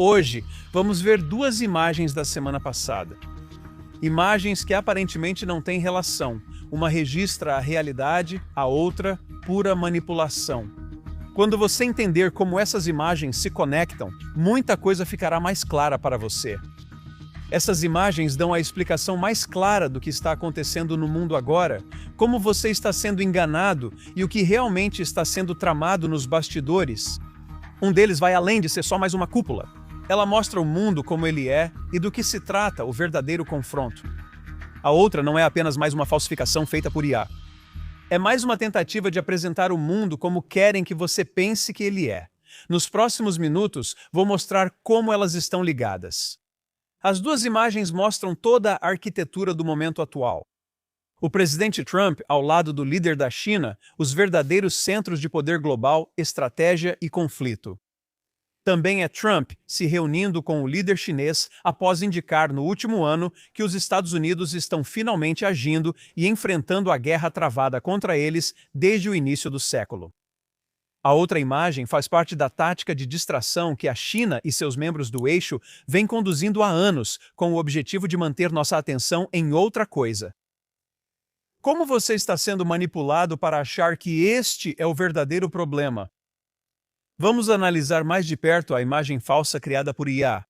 Hoje, vamos ver duas imagens da semana passada. Imagens que aparentemente não têm relação. Uma registra a realidade, a outra, pura manipulação. Quando você entender como essas imagens se conectam, muita coisa ficará mais clara para você. Essas imagens dão a explicação mais clara do que está acontecendo no mundo agora, como você está sendo enganado e o que realmente está sendo tramado nos bastidores. Um deles vai além de ser só mais uma cúpula. Ela mostra o mundo como ele é e do que se trata o verdadeiro confronto. A outra não é apenas mais uma falsificação feita por IA. É mais uma tentativa de apresentar o mundo como querem que você pense que ele é. Nos próximos minutos, vou mostrar como elas estão ligadas. As duas imagens mostram toda a arquitetura do momento atual. O presidente Trump, ao lado do líder da China, os verdadeiros centros de poder global, estratégia e conflito. Também é Trump se reunindo com o líder chinês após indicar no último ano que os Estados Unidos estão finalmente agindo e enfrentando a guerra travada contra eles desde o início do século. A outra imagem faz parte da tática de distração que a China e seus membros do eixo vêm conduzindo há anos, com o objetivo de manter nossa atenção em outra coisa. Como você está sendo manipulado para achar que este é o verdadeiro problema? Vamos analisar mais de perto a imagem falsa criada por IA.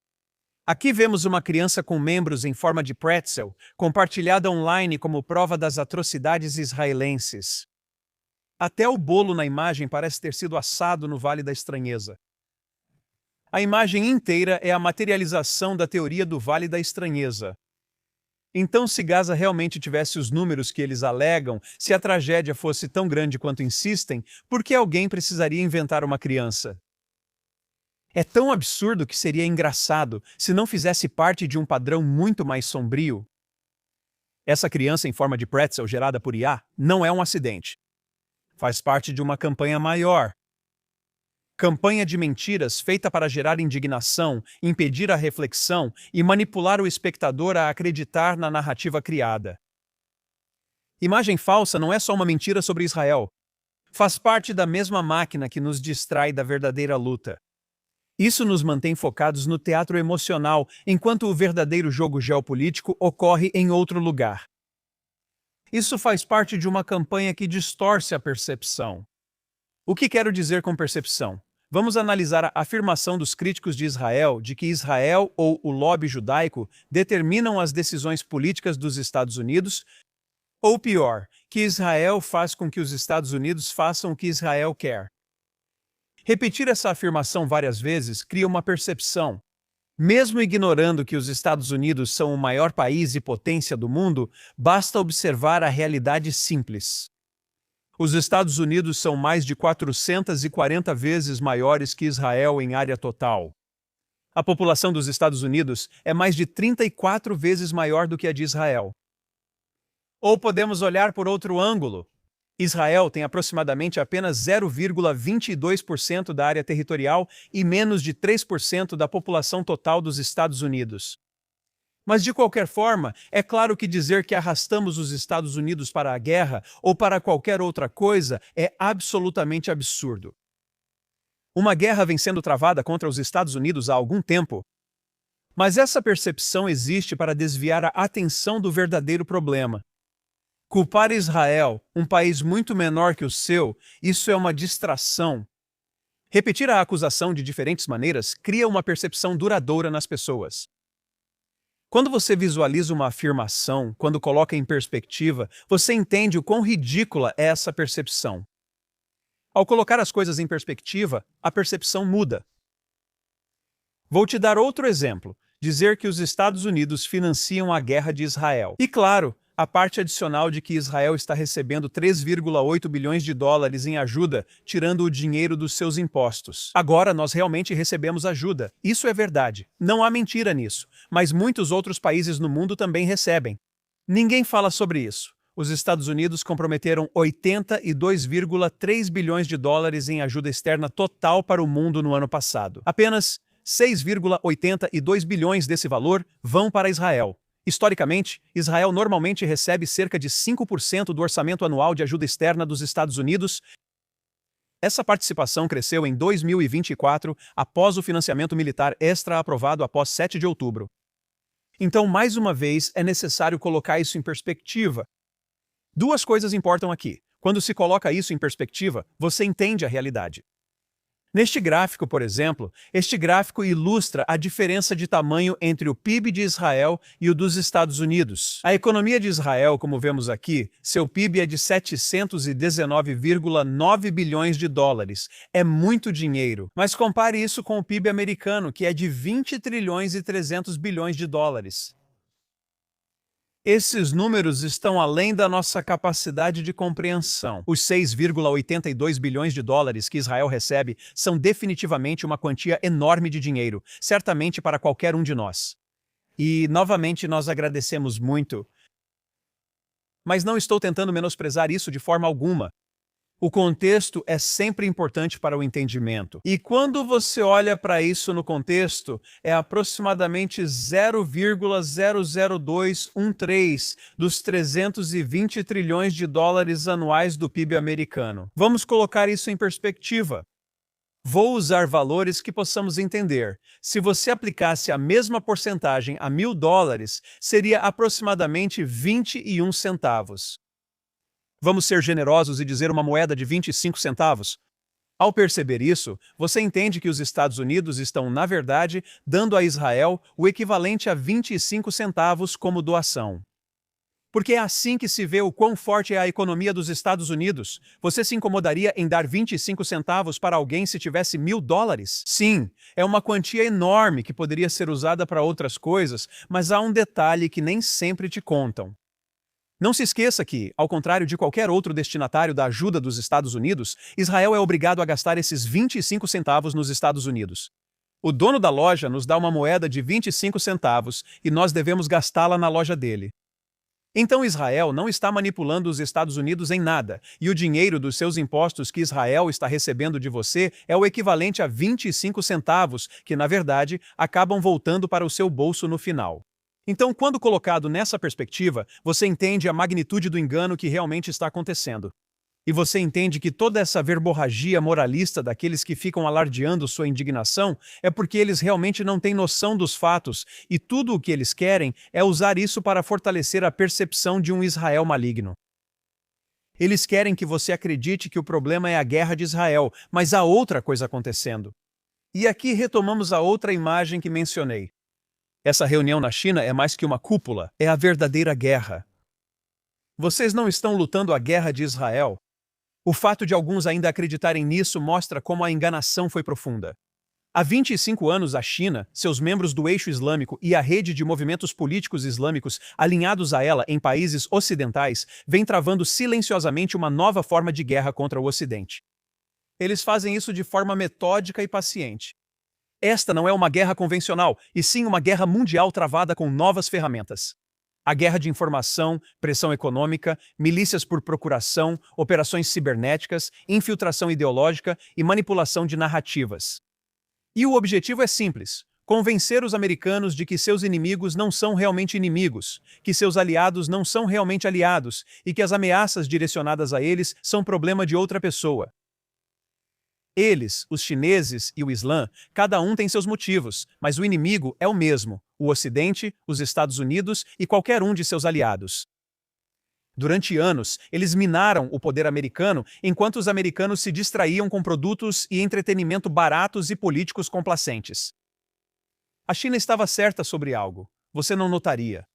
Aqui vemos uma criança com membros em forma de pretzel, compartilhada online como prova das atrocidades israelenses. Até o bolo na imagem parece ter sido assado no Vale da Estranheza. A imagem inteira é a materialização da teoria do Vale da Estranheza. Então, se Gaza realmente tivesse os números que eles alegam, se a tragédia fosse tão grande quanto insistem, por que alguém precisaria inventar uma criança? É tão absurdo que seria engraçado se não fizesse parte de um padrão muito mais sombrio. Essa criança em forma de pretzel gerada por IA não é um acidente. Faz parte de uma campanha maior. Campanha de mentiras feita para gerar indignação, impedir a reflexão e manipular o espectador a acreditar na narrativa criada. Imagem falsa não é só uma mentira sobre Israel. Faz parte da mesma máquina que nos distrai da verdadeira luta. Isso nos mantém focados no teatro emocional, enquanto o verdadeiro jogo geopolítico ocorre em outro lugar. Isso faz parte de uma campanha que distorce a percepção. O que quero dizer com percepção? Vamos analisar a afirmação dos críticos de Israel de que Israel ou o lobby judaico determinam as decisões políticas dos Estados Unidos, ou pior, que Israel faz com que os Estados Unidos façam o que Israel quer. Repetir essa afirmação várias vezes cria uma percepção. Mesmo ignorando que os Estados Unidos são o maior país e potência do mundo, basta observar a realidade simples. Os Estados Unidos são mais de 440 vezes maiores que Israel em área total. A população dos Estados Unidos é mais de 34 vezes maior do que a de Israel. Ou podemos olhar por outro ângulo. Israel tem aproximadamente apenas 0,22% da área territorial e menos de 3% da população total dos Estados Unidos. Mas, de qualquer forma, é claro que dizer que arrastamos os Estados Unidos para a guerra ou para qualquer outra coisa é absolutamente absurdo. Uma guerra vem sendo travada contra os Estados Unidos há algum tempo. Mas essa percepção existe para desviar a atenção do verdadeiro problema. Culpar Israel, um país muito menor que o seu, isso é uma distração. Repetir a acusação de diferentes maneiras cria uma percepção duradoura nas pessoas. Quando você visualiza uma afirmação, quando coloca em perspectiva, você entende o quão ridícula é essa percepção. Ao colocar as coisas em perspectiva, a percepção muda. Vou te dar outro exemplo, dizer que os Estados Unidos financiam a guerra de Israel. E claro, a parte adicional de que Israel está recebendo 3,8 bilhões de dólares em ajuda, tirando o dinheiro dos seus impostos. Agora nós realmente recebemos ajuda. Isso é verdade. Não há mentira nisso. Mas muitos outros países no mundo também recebem. Ninguém fala sobre isso. Os Estados Unidos comprometeram 82,3 bilhões de dólares em ajuda externa total para o mundo no ano passado. Apenas 6,82 bilhões desse valor vão para Israel. Historicamente, Israel normalmente recebe cerca de 5% do orçamento anual de ajuda externa dos Estados Unidos, Essa participação cresceu em 2024 após o financiamento militar extra aprovado após 7 de outubro. Então, mais uma vez, é necessário colocar isso em perspectiva. Duas coisas importam aqui. Quando se coloca isso em perspectiva, você entende a realidade. Neste gráfico, por exemplo, este gráfico ilustra a diferença de tamanho entre o PIB de Israel e o dos Estados Unidos. A economia de Israel, como vemos aqui, seu PIB é de 719,9 bilhões de dólares. É muito dinheiro. Mas compare isso com o PIB americano, que é de 20 trilhões e 300 bilhões de dólares. Esses números estão além da nossa capacidade de compreensão. Os 6,82 bilhões de dólares que Israel recebe são definitivamente uma quantia enorme de dinheiro, certamente para qualquer um de nós. E, novamente, nós agradecemos muito. Mas não estou tentando menosprezar isso de forma alguma. O contexto é sempre importante para o entendimento. E quando você olha para isso no contexto, é aproximadamente 0,00213 dos 320 trilhões de dólares anuais do PIB americano. Vamos colocar isso em perspectiva. Vou usar valores que possamos entender. Se você aplicasse a mesma porcentagem a $1.000, seria aproximadamente 21 centavos. Vamos ser generosos e dizer uma moeda de 25 centavos? Ao perceber isso, você entende que os Estados Unidos estão, na verdade, dando a Israel o equivalente a 25 centavos como doação. Porque é assim que se vê o quão forte é a economia dos Estados Unidos. Você se incomodaria em dar 25 centavos para alguém se tivesse $1.000? Sim, é uma quantia enorme que poderia ser usada para outras coisas, mas há um detalhe que nem sempre te contam. Não se esqueça que, ao contrário de qualquer outro destinatário da ajuda dos Estados Unidos, Israel é obrigado a gastar esses 25 centavos nos Estados Unidos. O dono da loja nos dá uma moeda de 25 centavos e nós devemos gastá-la na loja dele. Então Israel não está manipulando os Estados Unidos em nada, e o dinheiro dos seus impostos que Israel está recebendo de você é o equivalente a 25 centavos, que, na verdade, acabam voltando para o seu bolso no final. Então, quando colocado nessa perspectiva, você entende a magnitude do engano que realmente está acontecendo. E você entende que toda essa verborragia moralista daqueles que ficam alardeando sua indignação é porque eles realmente não têm noção dos fatos e tudo o que eles querem é usar isso para fortalecer a percepção de um Israel maligno. Eles querem que você acredite que o problema é a guerra de Israel, mas há outra coisa acontecendo. E aqui retomamos a outra imagem que mencionei. Essa reunião na China é mais que uma cúpula, é a verdadeira guerra. Vocês não estão lutando a guerra de Israel. O fato de alguns ainda acreditarem nisso mostra como a enganação foi profunda. Há 25 anos, a China, seus membros do eixo islâmico e a rede de movimentos políticos islâmicos alinhados a ela em países ocidentais vem travando silenciosamente uma nova forma de guerra contra o Ocidente. Eles fazem isso de forma metódica e paciente. Esta não é uma guerra convencional, e sim uma guerra mundial travada com novas ferramentas. A guerra de informação, pressão econômica, milícias por procuração, operações cibernéticas, infiltração ideológica e manipulação de narrativas. E o objetivo é simples: convencer os americanos de que seus inimigos não são realmente inimigos, que seus aliados não são realmente aliados e que as ameaças direcionadas a eles são problema de outra pessoa. Eles, os chineses e o Islã, cada um tem seus motivos, mas o inimigo é o mesmo: o Ocidente, os Estados Unidos e qualquer um de seus aliados. Durante anos, eles minaram o poder americano enquanto os americanos se distraíam com produtos e entretenimento baratos e políticos complacentes. A China estava certa sobre algo. Você não notaria.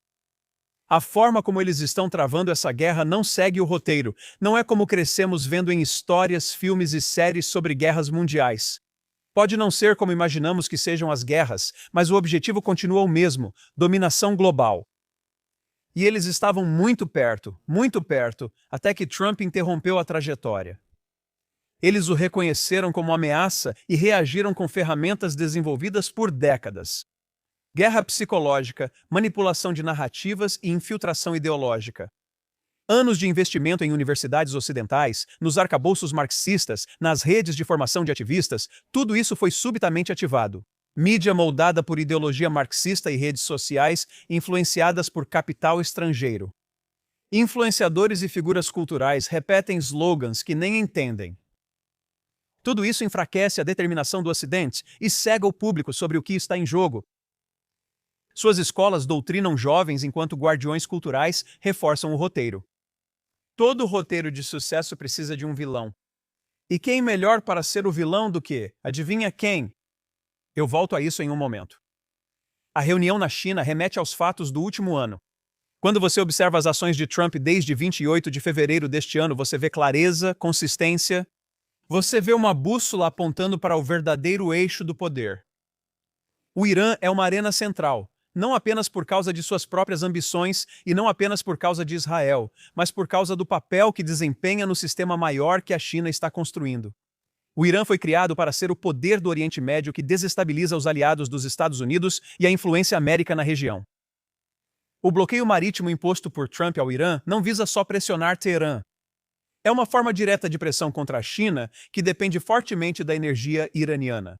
A forma como eles estão travando essa guerra não segue o roteiro. Não é como crescemos vendo em histórias, filmes e séries sobre guerras mundiais. Pode não ser como imaginamos que sejam as guerras, mas o objetivo continua o mesmo: dominação global. E eles estavam muito perto, até que Trump interrompeu a trajetória. Eles o reconheceram como ameaça e reagiram com ferramentas desenvolvidas por décadas. Guerra psicológica, manipulação de narrativas e infiltração ideológica. Anos de investimento em universidades ocidentais, nos arcabouços marxistas, nas redes de formação de ativistas, tudo isso foi subitamente ativado. Mídia moldada por ideologia marxista e redes sociais influenciadas por capital estrangeiro. Influenciadores e figuras culturais repetem slogans que nem entendem. Tudo isso enfraquece a determinação do Ocidente e cega o público sobre o que está em jogo. Suas escolas doutrinam jovens enquanto guardiões culturais reforçam o roteiro. Todo roteiro de sucesso precisa de um vilão. E quem melhor para ser o vilão do que, adivinha quem? Eu volto a isso em um momento. A reunião na China remete aos fatos do último ano. Quando você observa as ações de Trump desde 28 de fevereiro deste ano, você vê clareza, consistência. Você vê uma bússola apontando para o verdadeiro eixo do poder. O Irã é uma arena central, não apenas por causa de suas próprias ambições e não apenas por causa de Israel, mas por causa do papel que desempenha no sistema maior que a China está construindo. O Irã foi criado para ser o poder do Oriente Médio que desestabiliza os aliados dos Estados Unidos e a influência américa na região. O bloqueio marítimo imposto por Trump ao Irã não visa só pressionar Teherã. É uma forma direta de pressão contra a China que depende fortemente da energia iraniana.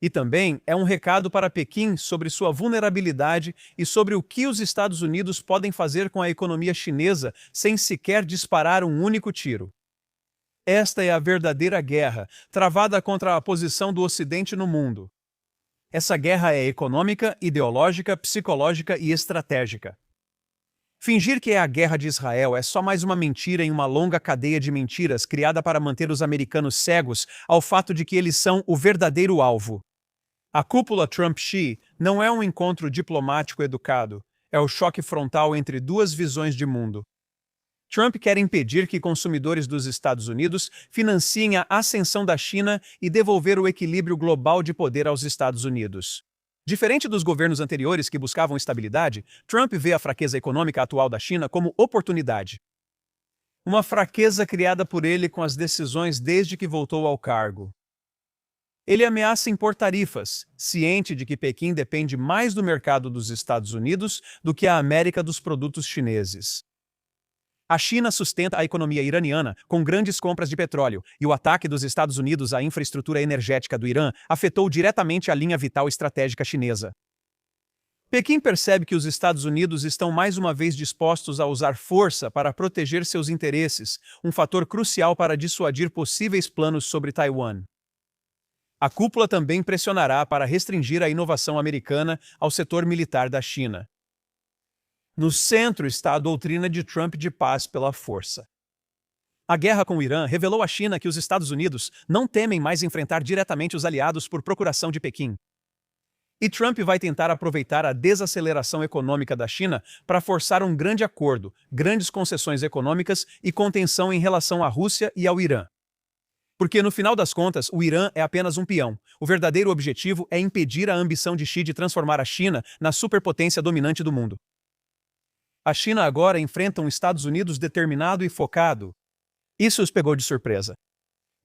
E também é um recado para Pequim sobre sua vulnerabilidade e sobre o que os Estados Unidos podem fazer com a economia chinesa sem sequer disparar um único tiro. Esta é a verdadeira guerra, travada contra a posição do Ocidente no mundo. Essa guerra é econômica, ideológica, psicológica e estratégica. Fingir que é a guerra de Israel é só mais uma mentira em uma longa cadeia de mentiras criada para manter os americanos cegos ao fato de que eles são o verdadeiro alvo. A cúpula Trump-Xi não é um encontro diplomático educado, é o choque frontal entre duas visões de mundo. Trump quer impedir que consumidores dos Estados Unidos financiem a ascensão da China e devolver o equilíbrio global de poder aos Estados Unidos. Diferente dos governos anteriores que buscavam estabilidade, Trump vê a fraqueza econômica atual da China como oportunidade. Uma fraqueza criada por ele com as decisões desde que voltou ao cargo. Ele ameaça impor tarifas, ciente de que Pequim depende mais do mercado dos Estados Unidos do que a América dos produtos chineses. A China sustenta a economia iraniana com grandes compras de petróleo, e o ataque dos Estados Unidos à infraestrutura energética do Irã afetou diretamente a linha vital estratégica chinesa. Pequim percebe que os Estados Unidos estão mais uma vez dispostos a usar força para proteger seus interesses, um fator crucial para dissuadir possíveis planos sobre Taiwan. A cúpula também pressionará para restringir a inovação americana ao setor militar da China. No centro está a doutrina de Trump de paz pela força. A guerra com o Irã revelou à China que os Estados Unidos não temem mais enfrentar diretamente os aliados por procuração de Pequim. E Trump vai tentar aproveitar a desaceleração econômica da China para forçar um grande acordo, grandes concessões econômicas e contenção em relação à Rússia e ao Irã. Porque, no final das contas, o Irã é apenas um peão. O verdadeiro objetivo é impedir a ambição de Xi de transformar a China na superpotência dominante do mundo. A China agora enfrenta um Estados Unidos determinado e focado. Isso os pegou de surpresa.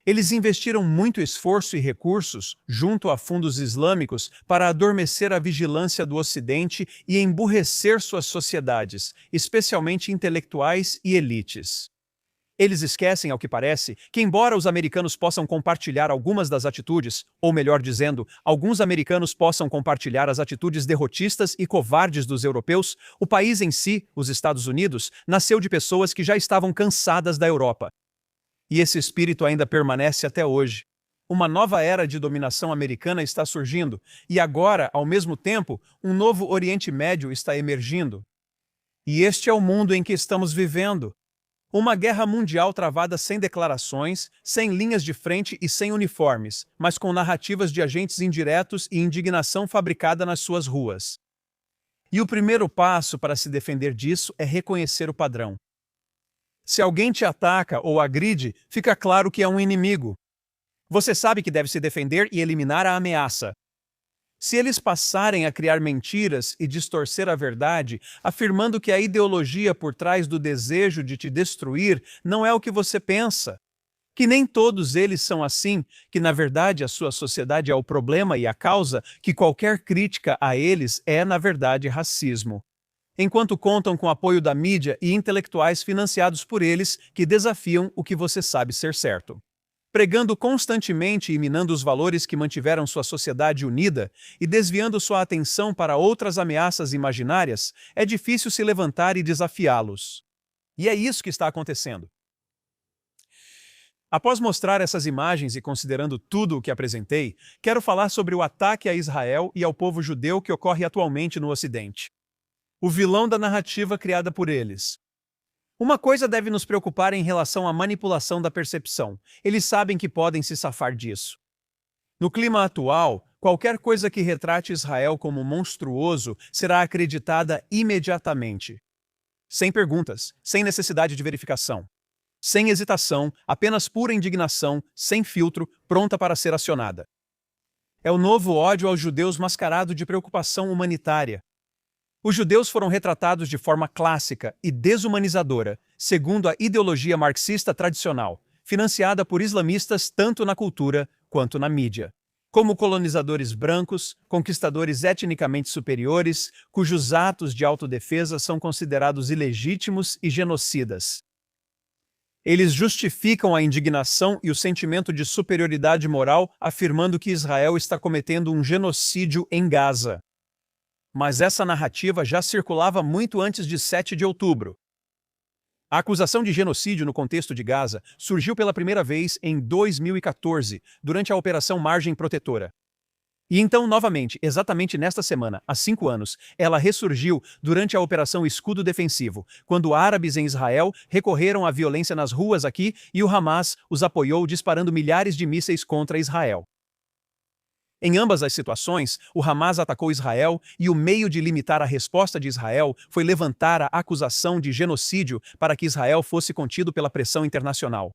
Eles investiram muito esforço e recursos, junto a fundos islâmicos, para adormecer a vigilância do Ocidente e emburrecer suas sociedades, especialmente intelectuais e elites. Eles esquecem, ao que parece, que embora os americanos possam compartilhar algumas das atitudes, ou melhor dizendo, alguns americanos possam compartilhar as atitudes derrotistas e covardes dos europeus, o país em si, os Estados Unidos, nasceu de pessoas que já estavam cansadas da Europa. E esse espírito ainda permanece até hoje. Uma nova era de dominação americana está surgindo, e agora, ao mesmo tempo, um novo Oriente Médio está emergindo. E este é o mundo em que estamos vivendo. Uma guerra mundial travada sem declarações, sem linhas de frente e sem uniformes, mas com narrativas de agentes indiretos e indignação fabricada nas suas ruas. E o primeiro passo para se defender disso é reconhecer o padrão. Se alguém te ataca ou agride, fica claro que é um inimigo. Você sabe que deve se defender e eliminar a ameaça. Se eles passarem a criar mentiras e distorcer a verdade, afirmando que a ideologia por trás do desejo de te destruir não é o que você pensa, que nem todos eles são assim, que na verdade a sua sociedade é o problema e a causa, que qualquer crítica a eles é na verdade racismo. Enquanto contam com o apoio da mídia e intelectuais financiados por eles que desafiam o que você sabe ser certo. Pregando constantemente e minando os valores que mantiveram sua sociedade unida e desviando sua atenção para outras ameaças imaginárias, é difícil se levantar e desafiá-los. E é isso que está acontecendo. Após mostrar essas imagens e considerando tudo o que apresentei, quero falar sobre o ataque a Israel e ao povo judeu que ocorre atualmente no Ocidente. O vilão da narrativa criada por eles. Uma coisa deve nos preocupar em relação à manipulação da percepção. Eles sabem que podem se safar disso. No clima atual, qualquer coisa que retrate Israel como monstruoso será acreditada imediatamente. Sem perguntas, sem necessidade de verificação. Sem hesitação, apenas pura indignação, sem filtro, pronta para ser acionada. É o novo ódio aos judeus mascarado de preocupação humanitária. Os judeus foram retratados de forma clássica e desumanizadora, segundo a ideologia marxista tradicional, financiada por islamistas tanto na cultura quanto na mídia, como colonizadores brancos, conquistadores etnicamente superiores, cujos atos de autodefesa são considerados ilegítimos e genocidas. Eles justificam a indignação e o sentimento de superioridade moral, afirmando que Israel está cometendo um genocídio em Gaza. Mas essa narrativa já circulava muito antes de 7 de outubro. A acusação de genocídio no contexto de Gaza surgiu pela primeira vez em 2014, durante a Operação Margem Protetora. E então, novamente, exatamente nesta semana, há 5 anos, ela ressurgiu durante a Operação Escudo Defensivo, quando árabes em Israel recorreram à violência nas ruas aqui e o Hamas os apoiou disparando milhares de mísseis contra Israel. Em ambas as situações, o Hamas atacou Israel e o meio de limitar a resposta de Israel foi levantar a acusação de genocídio para que Israel fosse contido pela pressão internacional.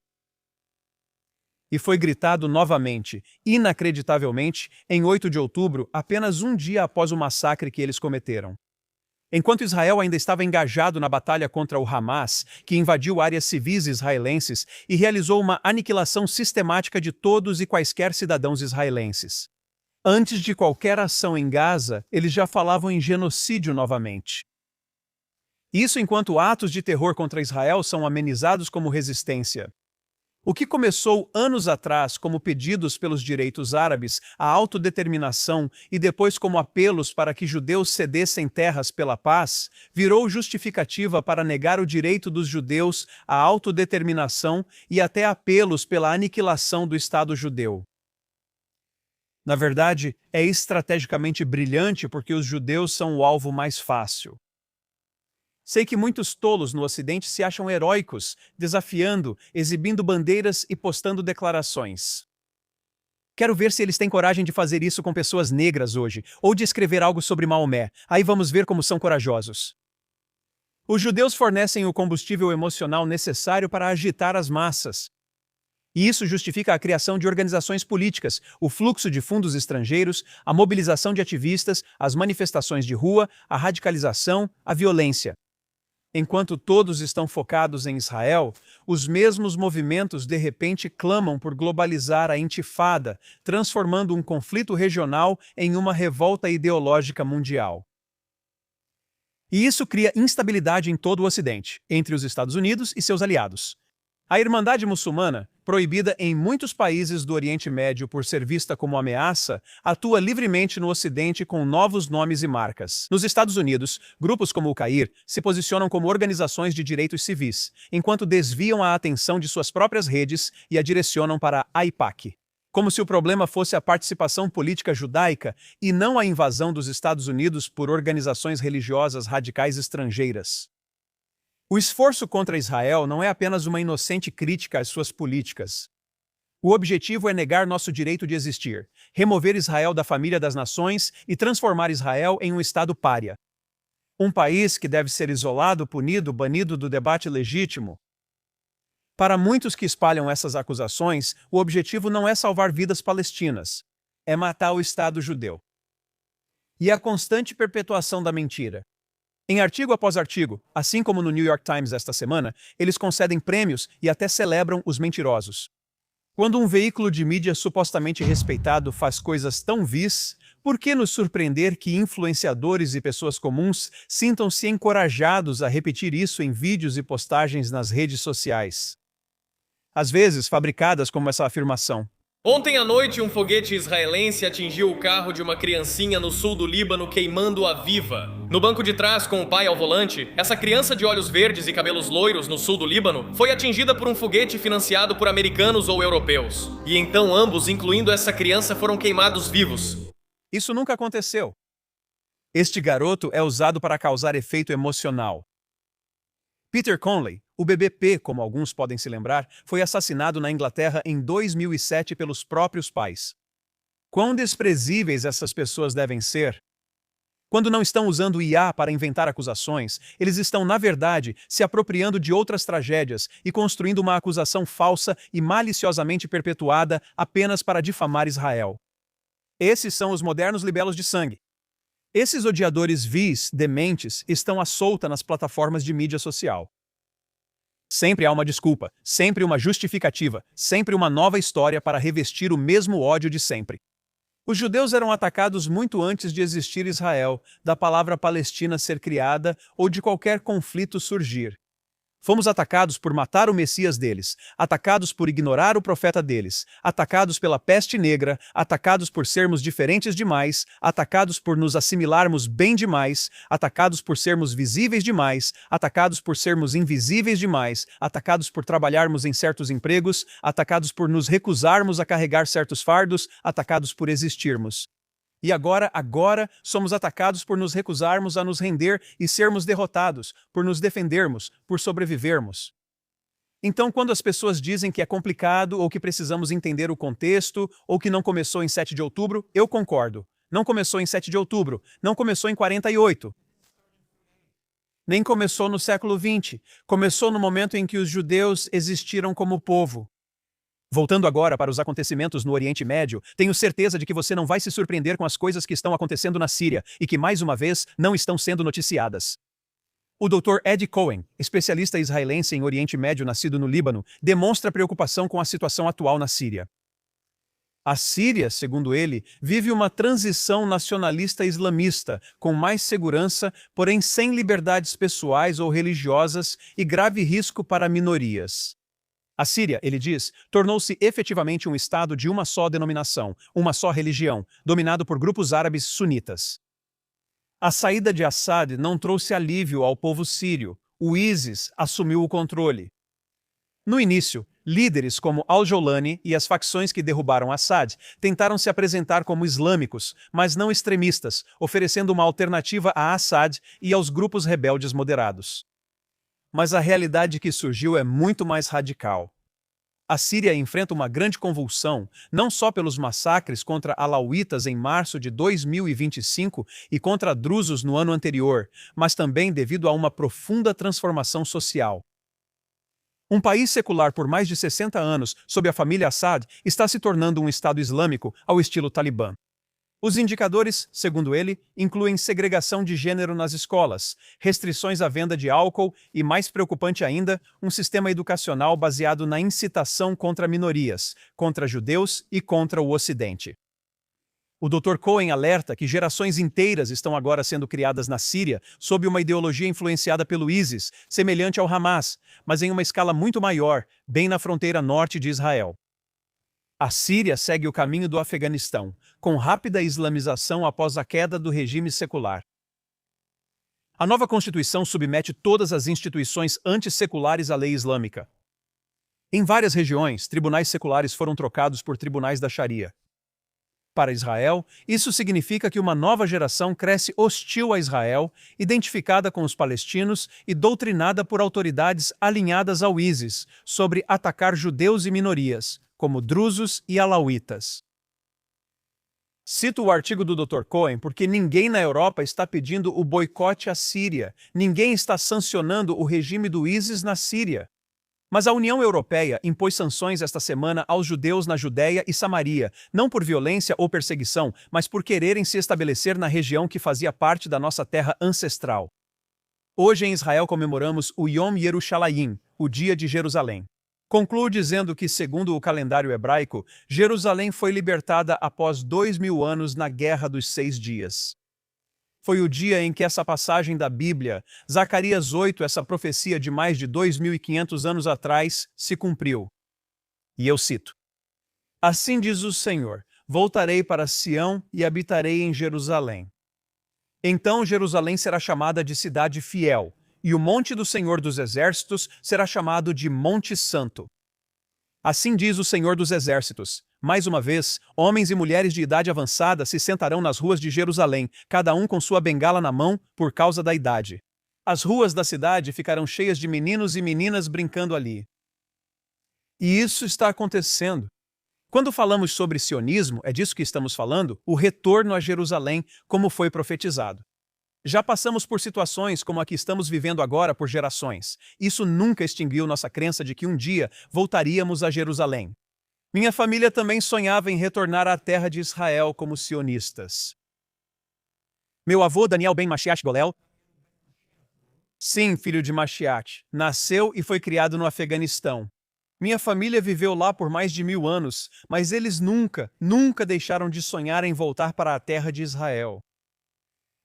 E foi gritado novamente, inacreditavelmente, em 8 de outubro, apenas um dia após o massacre que eles cometeram. Enquanto Israel ainda estava engajado na batalha contra o Hamas, que invadiu áreas civis israelenses e realizou uma aniquilação sistemática de todos e quaisquer cidadãos israelenses. Antes de qualquer ação em Gaza, eles já falavam em genocídio novamente. Isso enquanto atos de terror contra Israel são amenizados como resistência. O que começou anos atrás como pedidos pelos direitos árabes à autodeterminação e depois como apelos para que judeus cedessem terras pela paz, virou justificativa para negar o direito dos judeus à autodeterminação e até apelos pela aniquilação do Estado judeu. Na verdade, é estrategicamente brilhante porque os judeus são o alvo mais fácil. Sei que muitos tolos no Ocidente se acham heróicos, desafiando, exibindo bandeiras e postando declarações. Quero ver se eles têm coragem de fazer isso com pessoas negras hoje, ou de escrever algo sobre Maomé. Aí vamos ver como são corajosos. Os judeus fornecem o combustível emocional necessário para agitar as massas. E isso justifica a criação de organizações políticas, o fluxo de fundos estrangeiros, a mobilização de ativistas, as manifestações de rua, a radicalização, a violência. Enquanto todos estão focados em Israel, os mesmos movimentos de repente clamam por globalizar a intifada, transformando um conflito regional em uma revolta ideológica mundial. E isso cria instabilidade em todo o Ocidente, entre os Estados Unidos e seus aliados. A Irmandade Muçulmana, proibida em muitos países do Oriente Médio por ser vista como ameaça, atua livremente no Ocidente com novos nomes e marcas. Nos Estados Unidos, grupos como o CAIR se posicionam como organizações de direitos civis, enquanto desviam a atenção de suas próprias redes e a direcionam para a AIPAC. Como se o problema fosse a participação política judaica e não a invasão dos Estados Unidos por organizações religiosas radicais estrangeiras. O esforço contra Israel não é apenas uma inocente crítica às suas políticas. O objetivo é negar nosso direito de existir, remover Israel da família das nações e transformar Israel em um Estado pária. Um país que deve ser isolado, punido, banido do debate legítimo. Para muitos que espalham essas acusações, o objetivo não é salvar vidas palestinas, é matar o Estado judeu. E a constante perpetuação da mentira. Em artigo após artigo, assim como no New York Times esta semana, eles concedem prêmios e até celebram os mentirosos. Quando um veículo de mídia supostamente respeitado faz coisas tão vis, por que nos surpreender que influenciadores e pessoas comuns sintam-se encorajados a repetir isso em vídeos e postagens nas redes sociais? Às vezes, fabricadas como essa afirmação. Ontem à noite, um foguete israelense atingiu o carro de uma criancinha no sul do Líbano, queimando-a viva. No banco de trás, com o pai ao volante, essa criança de olhos verdes e cabelos loiros no sul do Líbano foi atingida por um foguete financiado por americanos ou europeus. E então ambos, incluindo essa criança, foram queimados vivos. Isso nunca aconteceu. Este garoto é usado para causar efeito emocional. Peter Conley, o bebê P, como alguns podem se lembrar, foi assassinado na Inglaterra em 2007 pelos próprios pais. Quão desprezíveis essas pessoas devem ser? Quando não estão usando IA para inventar acusações, eles estão, na verdade, se apropriando de outras tragédias e construindo uma acusação falsa e maliciosamente perpetuada apenas para difamar Israel. Esses são os modernos libelos de sangue. Esses odiadores vis, dementes, estão à solta nas plataformas de mídia social. Sempre há uma desculpa, sempre uma justificativa, sempre uma nova história para revestir o mesmo ódio de sempre. Os judeus eram atacados muito antes de existir Israel, da palavra Palestina ser criada ou de qualquer conflito surgir. Fomos atacados por matar o Messias deles, atacados por ignorar o profeta deles, atacados pela peste negra, atacados por sermos diferentes demais, atacados por nos assimilarmos bem demais, atacados por sermos visíveis demais, atacados por sermos invisíveis demais, atacados por trabalharmos em certos empregos, atacados por nos recusarmos a carregar certos fardos, atacados por existirmos. E agora somos atacados por nos recusarmos a nos render e sermos derrotados, por nos defendermos, por sobrevivermos. Então, quando as pessoas dizem que é complicado ou que precisamos entender o contexto ou que não começou em 7 de outubro, eu concordo. Não começou em 7 de outubro, não começou em 48. Nem começou no século XX, começou no momento em que os judeus existiram como povo. Voltando agora para os acontecimentos no Oriente Médio, tenho certeza de que você não vai se surpreender com as coisas que estão acontecendo na Síria e que, mais uma vez, não estão sendo noticiadas. O Dr. Ed Cohen, especialista israelense em Oriente Médio nascido no Líbano, demonstra preocupação com a situação atual na Síria. A Síria, segundo ele, vive uma transição nacionalista islamista, com mais segurança, porém sem liberdades pessoais ou religiosas e grave risco para minorias. A Síria, ele diz, tornou-se efetivamente um estado de uma só denominação, uma só religião, dominado por grupos árabes sunitas. A saída de Assad não trouxe alívio ao povo sírio. O ISIS assumiu o controle. No início, líderes como al-Jolani e as facções que derrubaram Assad tentaram se apresentar como islâmicos, mas não extremistas, oferecendo uma alternativa a Assad e aos grupos rebeldes moderados. Mas a realidade que surgiu é muito mais radical. A Síria enfrenta uma grande convulsão, não só pelos massacres contra alauítas em março de 2025 e contra drusos no ano anterior, mas também devido a uma profunda transformação social. Um país secular por mais de 60 anos, sob a família Assad, está se tornando um Estado islâmico ao estilo Talibã. Os indicadores, segundo ele, incluem segregação de gênero nas escolas, restrições à venda de álcool e, mais preocupante ainda, um sistema educacional baseado na incitação contra minorias, contra judeus e contra o Ocidente. O Dr. Cohen alerta que gerações inteiras estão agora sendo criadas na Síria sob uma ideologia influenciada pelo ISIS, semelhante ao Hamas, mas em uma escala muito maior, bem na fronteira norte de Israel. A Síria segue o caminho do Afeganistão, com rápida islamização após a queda do regime secular. A nova Constituição submete todas as instituições antisseculares à lei islâmica. Em várias regiões, tribunais seculares foram trocados por tribunais da Sharia. Para Israel, isso significa que uma nova geração cresce hostil a Israel, identificada com os palestinos e doutrinada por autoridades alinhadas ao ISIS sobre atacar judeus e minorias, como drusos e alauítas. Cito o artigo do Dr. Cohen porque ninguém na Europa está pedindo o boicote à Síria, ninguém está sancionando o regime do ISIS na Síria. Mas a União Europeia impôs sanções esta semana aos judeus na Judéia e Samaria, não por violência ou perseguição, mas por quererem se estabelecer na região que fazia parte da nossa terra ancestral. Hoje em Israel comemoramos o Yom Yerushalayim, o Dia de Jerusalém. Concluo dizendo que, segundo o calendário hebraico, Jerusalém foi libertada após 2000 anos na Guerra dos 6 Dias. Foi o dia em que essa passagem da Bíblia, Zacarias 8, essa profecia de mais de 2.500 anos atrás, se cumpriu. E eu cito: Assim diz o Senhor, voltarei para Sião e habitarei em Jerusalém. Então Jerusalém será chamada de Cidade Fiel, e o monte do Senhor dos Exércitos será chamado de Monte Santo. Assim diz o Senhor dos Exércitos: mais uma vez, homens e mulheres de idade avançada se sentarão nas ruas de Jerusalém, cada um com sua bengala na mão por causa da idade. As ruas da cidade ficarão cheias de meninos e meninas brincando ali. E isso está acontecendo. Quando falamos sobre sionismo, é disso que estamos falando, o retorno a Jerusalém, como foi profetizado. Já passamos por situações como a que estamos vivendo agora por gerações. Isso nunca extinguiu nossa crença de que um dia voltaríamos a Jerusalém. Minha família também sonhava em retornar à terra de Israel como sionistas. Meu avô, Daniel Ben Mashiach Golel, sim, filho de Mashiach, nasceu e foi criado no Afeganistão. Minha família viveu lá por mais de 1000 anos, mas eles nunca deixaram de sonhar em voltar para a terra de Israel.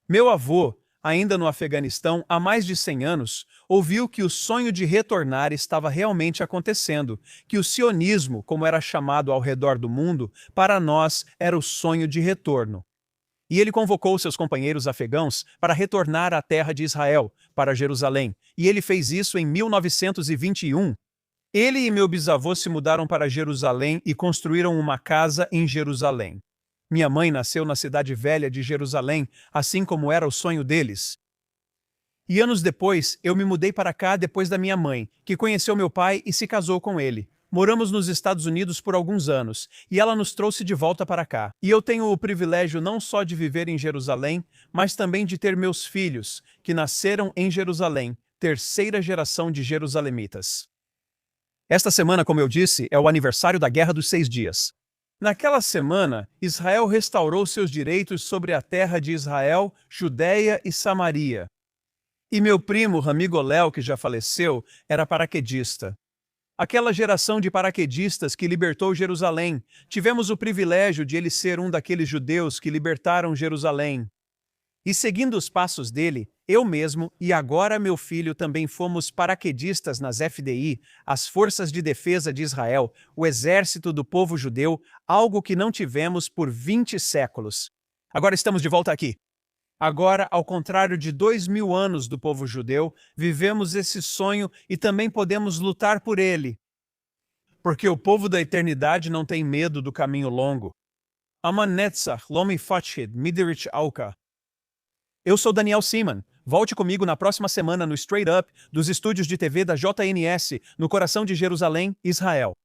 Meu avô, ainda no Afeganistão há mais de 100 anos, ouviu que o sonho de retornar estava realmente acontecendo, que o sionismo, como era chamado ao redor do mundo, para nós era o sonho de retorno. E ele convocou seus companheiros afegãos para retornar à terra de Israel, para Jerusalém, e ele fez isso em 1921. Ele e meu bisavô se mudaram para Jerusalém e construíram uma casa em Jerusalém. Minha mãe nasceu na cidade velha de Jerusalém, assim como era o sonho deles. E anos depois, eu me mudei para cá depois da minha mãe, que conheceu meu pai e se casou com ele. Moramos nos Estados Unidos por alguns anos, e ela nos trouxe de volta para cá. E eu tenho o privilégio não só de viver em Jerusalém, mas também de ter meus filhos, que nasceram em Jerusalém, terceira geração de jerusalemitas. Esta semana, como eu disse, é o aniversário da Guerra dos 6 Dias. Naquela semana, Israel restaurou seus direitos sobre a terra de Israel, Judéia e Samaria. E meu primo, Rami Golel, que já faleceu, era paraquedista. Aquela geração de paraquedistas que libertou Jerusalém, tivemos o privilégio de ele ser um daqueles judeus que libertaram Jerusalém. E seguindo os passos dele, eu mesmo e agora meu filho também fomos paraquedistas nas FDI, as Forças de Defesa de Israel, o exército do povo judeu, algo que não tivemos por 20 séculos. Agora estamos de volta aqui. Agora, ao contrário de 2000 anos do povo judeu, vivemos esse sonho e também podemos lutar por ele. Porque o povo da eternidade não tem medo do caminho longo. Aman Netzach, Lomi Fatshid, Midirich Auka. Eu sou Daniel Seaman. Volte comigo na próxima semana no Straight Up, dos estúdios de TV da JNS, no coração de Jerusalém, Israel.